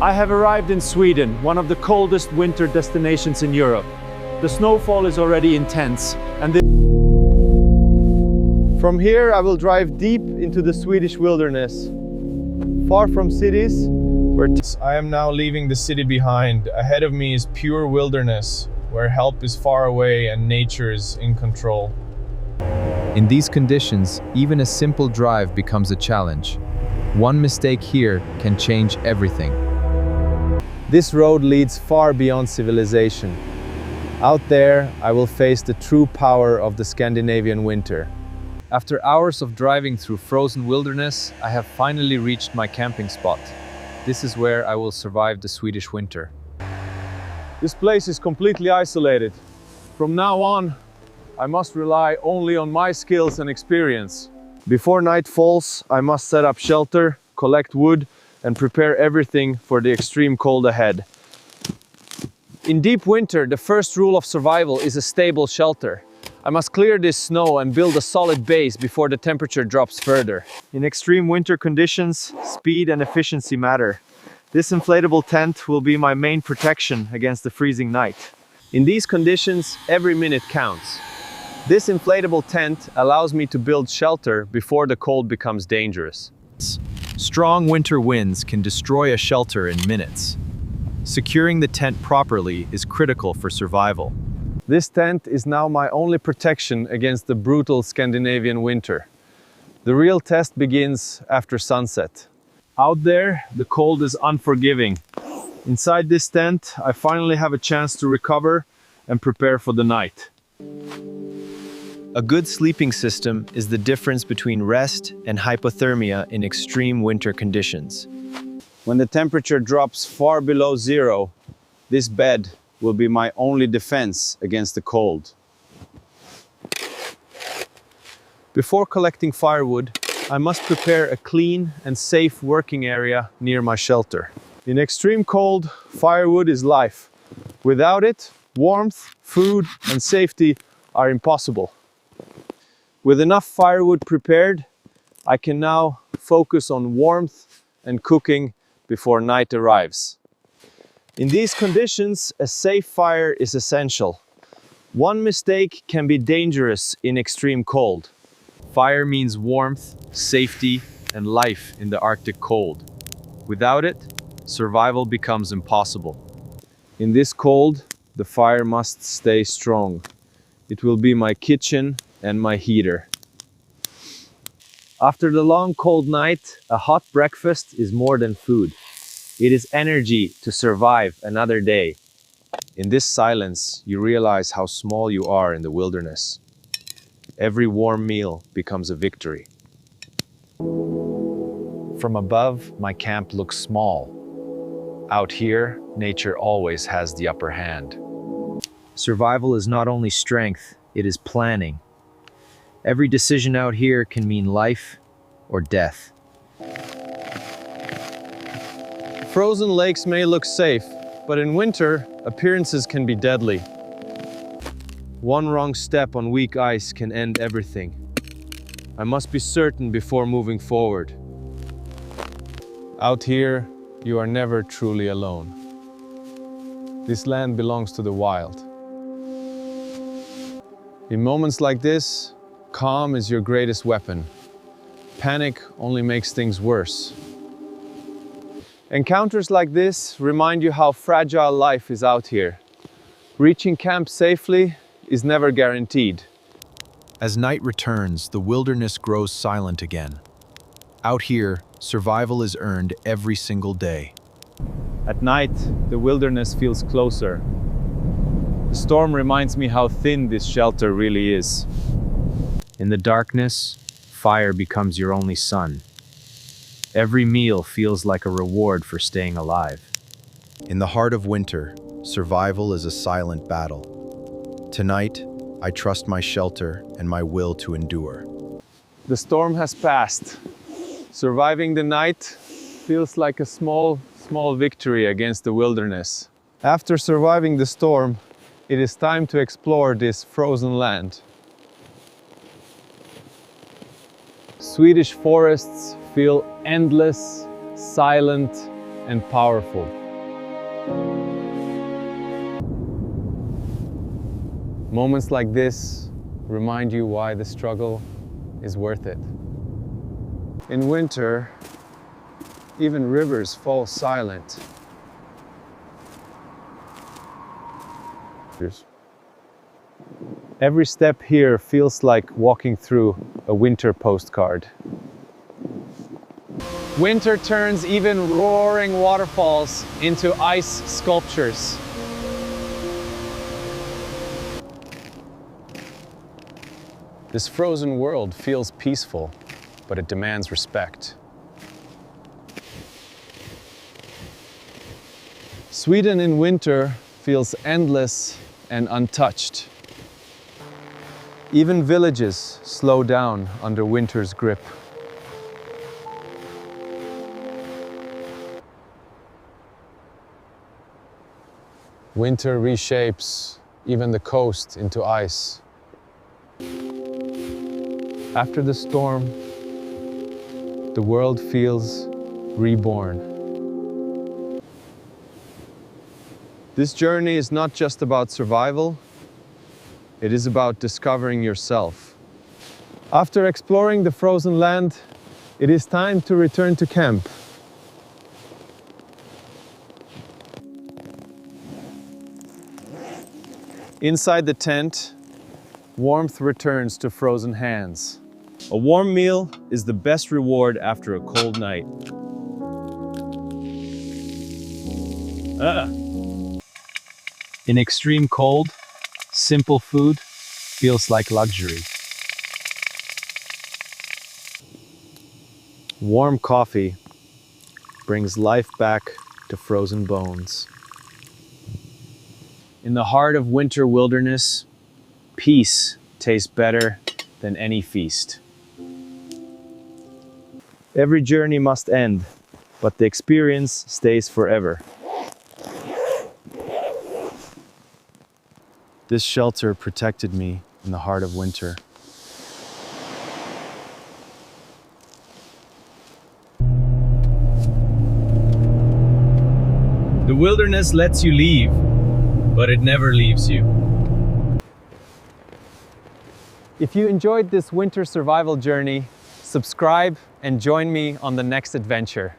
I have arrived in Sweden, one of the coldest winter destinations in Europe. The snowfall is already intense, and from here I will drive deep into the Swedish wilderness, far from cities. I am now leaving the city behind. Ahead of me is pure wilderness, where help is far away and nature is in control. In these conditions, even a simple drive becomes a challenge. One mistake here can change everything. This road leads far beyond civilization. Out there, I will face the true power of the Scandinavian winter. After hours of driving through frozen wilderness, I have finally reached my camping spot. This is where I will survive the Swedish winter. this place is completely isolated. From now on, I must rely only on my skills and experience. Before night falls, I must set up shelter, collect wood, and prepare everything for the extreme cold ahead. In deep winter, the first rule of survival is a stable shelter. I must clear this snow and build a solid base before the temperature drops further. In extreme winter conditions, speed and efficiency matter. This inflatable tent will be my main protection against the freezing night. In these conditions, every minute counts. This inflatable tent allows me to build shelter before the cold becomes dangerous. Strong winter winds can destroy a shelter in minutes. Securing the tent properly is critical for survival. This tent is now my only protection against the brutal Scandinavian winter. The real test begins after sunset. Out there, the cold is unforgiving. Inside this tent, I finally have a chance to recover and prepare for the night. A good sleeping system is the difference between rest and hypothermia in extreme winter conditions. When the temperature drops far below zero, this bed will be my only defense against the cold. Before collecting firewood, I must prepare a clean and safe working area near my shelter. In extreme cold, firewood is life. Without it, warmth, food, and safety are impossible. With enough firewood prepared, I can now focus on warmth and cooking before night arrives. In these conditions, a safe fire is essential. One mistake can be dangerous in extreme cold. Fire means warmth, safety, and life in the Arctic cold. Without it, survival becomes impossible. In this cold, the fire must stay strong. It will be my kitchen and my heater. After the long cold night, a hot breakfast is more than food. It is energy to survive another day. In this silence, you realize how small you are in the wilderness. Every warm meal becomes a victory. From above, my camp looks small. Out here, nature always has the upper hand. Survival is not only strength, it is planning. Every decision out here can mean life or death. Frozen lakes may look safe, but in winter, appearances can be deadly. One wrong step on weak ice can end everything. I must be certain before moving forward. Out here, you are never truly alone. This land belongs to the wild. In moments like this, calm is your greatest weapon. Panic only makes things worse. Encounters like this remind you how fragile life is out here. Reaching camp safely is never guaranteed. As night returns, the wilderness grows silent again. Out here, survival is earned every single day. At night, the wilderness feels closer. The storm reminds me how thin this shelter really is. In the darkness, fire becomes your only sun. Every meal feels like a reward for staying alive. In the heart of winter, survival is a silent battle. Tonight, I trust my shelter and my will to endure. The storm has passed. Surviving the night feels like a small victory against the wilderness. After surviving the storm, it is time to explore this frozen land. Swedish forests feel endless, silent, and powerful. Moments like this remind you why the struggle is worth it. In winter, even rivers fall silent. Every step here feels like walking through a winter postcard. Winter turns even roaring waterfalls into ice sculptures. This frozen world feels peaceful, but it demands respect. Sweden in winter feels endless and untouched. Even villages slow down under winter's grip. Winter reshapes even the coast into ice. After the storm, the world feels reborn. This journey is not just about survival, it is about discovering yourself. After exploring the frozen land, it is time to return to camp. Inside the tent, warmth returns to frozen hands. A warm meal is the best reward after a cold night. In extreme cold, simple food feels like luxury. Warm coffee brings life back to frozen bones. In the heart of winter wilderness, peace tastes better than any feast. Every journey must end, but the experience stays forever. This shelter protected me in the heart of winter. The wilderness lets you leave, but it never leaves you. If you enjoyed this winter survival journey, subscribe and join me on the next adventure.